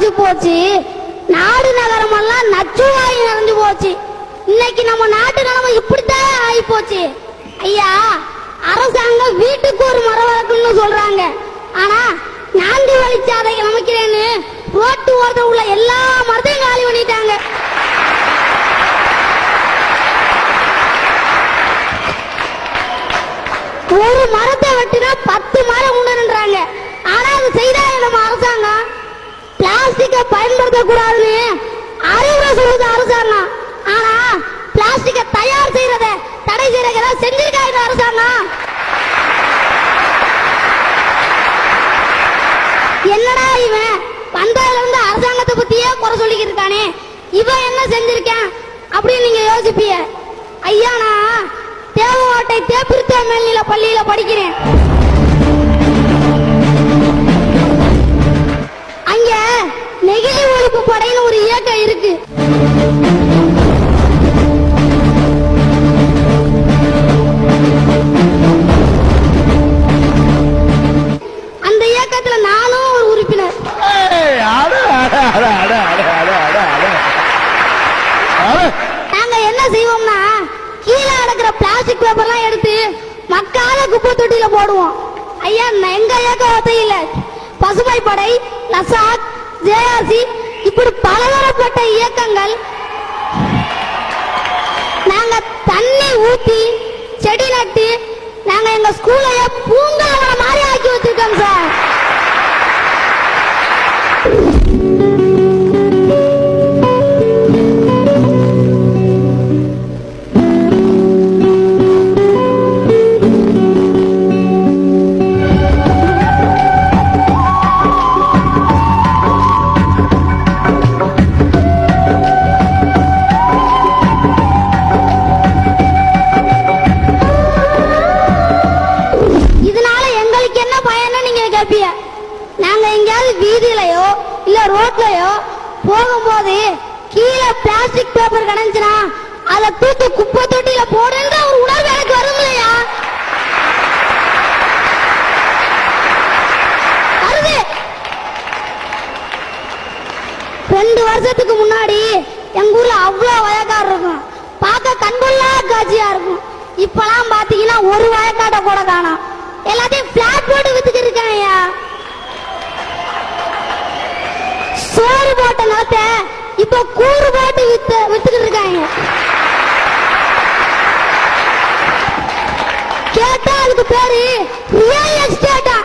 குறைஞ்சு போச்சு, நாடு நகரம் எல்லாம் நச்சுவாய் நிறைஞ்சு போச்சு. இன்னைக்கு நம்ம நாட்டு நிலைமை இப்படித்தான் ஆகி போச்சு. ஐயா, அரசாங்கம் வீட்டுக்கு ஒரு மரம் வளர்க்கணும்னு சொல்றாங்க. ஆனா நான்கு வழிச்சாலைகள் அமைக்கிறேன்னு ரோட்டு ஓரத்தில் உள்ள எல்லா மரத்தையும் காலி பண்ணிட்டாங்க. ஒரு மரத்தை வெட்டினா 10 மரம் உண்டுன்றாங்க. ஆனா அது செய்தா நம்ம அரசாங்கம் பிளாஸ்டிக்கை பயன்படுத்த கூடாதுன்னு அறிவுரை சொல்லுது அரசாங்கம். ஆனா பிளாஸ்டிக்கை தயார் செய்யறத தடை செய்யறத செஞ்சிருக்காங்க அரசாங்கம். என்னடா இவன் வந்ததுல இருந்து அரசாங்கத்தை பத்தியே குறை சொல்லிக்கிட்டு இருக்கானே, இவன் என்ன செஞ்சிருக்கான் அப்படின்னு நீங்க யோசிப்பீங்க. ஐயா, நான் தேவகோட்டை தேப்பிருத்த மேல்நில பள்ளியில படிக்கிறேன். அங்க நெகிழி ஒழிப்பு படைன்னு ஒரு இயக்கம் இருக்கு. அந்த இயக்கத்துல நானும் ஒரு உறுப்பினர். நாங்க என்ன செய்வோம்னா, கீழே அடக்கிற பிளாஸ்டிக் பேப்பர்லாம் எடுத்து மக்காத குப்பை தொட்டியில போடுவோம். ஐயா, எங்க இயக்கம் ஒத்தையில பசுமை படை, லசாத், ஜேஆர்சி இப்படி பலதரப்பட்ட இயக்கங்கள் நாங்க தண்ணி ஊத்தி செடி நட்டு நாங்க எங்க ஸ்கூலைய பூங்காவன மாதிரி ஆக்கி வச்சிருக்கோம் சார். நாங்க எங்கேயாவது வீதியிலயோ இல்ல ரோட்லயோ போகும்போது கீழே பிளாஸ்டிக் பேப்பர் கிடைச்சுனா அதை தூக்கி குப்பை தொட்டியில போடுன்ற ஒரு உணர்வு எனக்கு வரும் இல்லையா? வருது. 2 வருஷத்துக்கு முன்னாடி எங்க ஊர்ல அவ்வளவு வயக்காடு இருக்கும், பார்க்க கண்கொள்ளா காட்சியா இருக்கும். இப்பெல்லாம் பாத்தீங்கன்னா ஒரு வயக்காட்டை கூட காணோம், எல்லாத்தையும் பிளாட் போட்டு வித்துக்கிட்டு இருக்காங்க. சோறு போட்ட நிலத்தை இப்ப கூறு போட்டு வித்துக்கிட்டு இருக்காங்க. கேட்டா அதுக்கு பேரு ரியல் எஸ்டேட்டா.